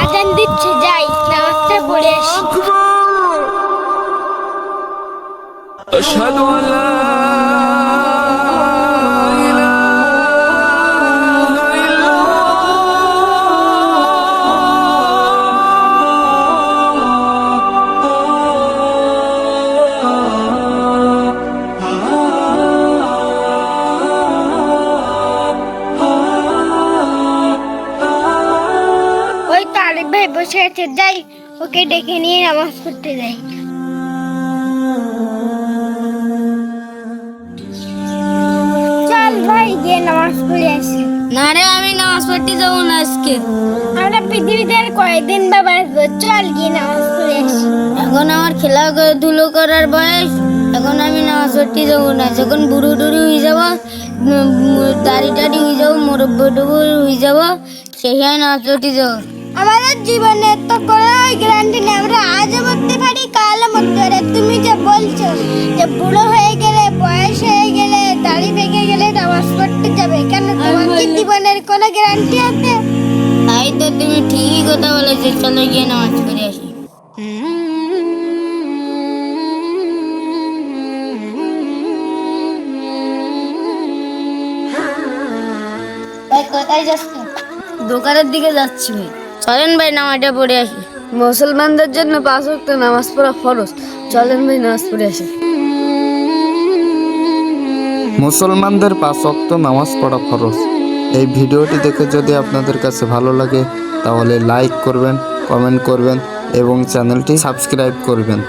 আজান দিচ্ছে, যাই নামাজটা পড়ে আসি। أشهد أن لا إله إلا ওই তো আরিফ ভাই বসে আছে, যাই ওকে ডেকে নিয়ে নামাজ পড়তে যাই। চল ভাই গিয়ে নামাজ পড়ে আসি। না রে, আমি নামাজ পড়তে যাবো না আজকে। আমরা পৃথিবীতে আর কয়েকদিন বা বাঁচবো, চল গিয়ে নামাজ পড়ে আসি। এখন আমার খেলাধুলো করার বয়স, এখন আমি নামাজ পড়তে যাবো না। যখন বুড়ো টুড়ি হয়ে যাবো, দাড়ি টাড়ি হয়ে যাবো, মুরব্বি টুবুর হয়ে যাবো, সেই সময় নামাজ পড়তে যাবো। আমাদের জীবনের তো কোনো গ্যারান্টি নেই, আমরা আজও মরতে পারি, কালও মরতে পারি। তুমি যে বলছো যে বুড়ো হয়ে গেলে, বয়স হয়ে গেলে, দাড়ি ভেঙে গেলে নামাজ পড়তে যাবে, কেন তোমার কি জীবনের কোনো গ্যারান্টি আছে? তাই তো, তুমি ঠিকই কথা বলেছো, চলো গিয়ে নামাজ পড়ে আসি। কোথায় যাচ্ছো? দোকানের দিকে যাচ্ছি ভাই। চলেন ভাই নামাজটা পড়ে আসি। মুসলমানদের জন্য 5 ওয়াক্ত নামাজ পড়া ফরজ। চলেন ভাই নামাজ পড়ে আসি। মুসলমানদের 5 ওয়াক্ত নামাজ পড়া ফরজ। এই ভিডিওটি দেখে যদি আপনাদের কাছে ভালো লাগে তাহলে লাইক করবেন, কমেন্ট করবেন এবং চ্যানেলটি সাবস্ক্রাইব করবেন।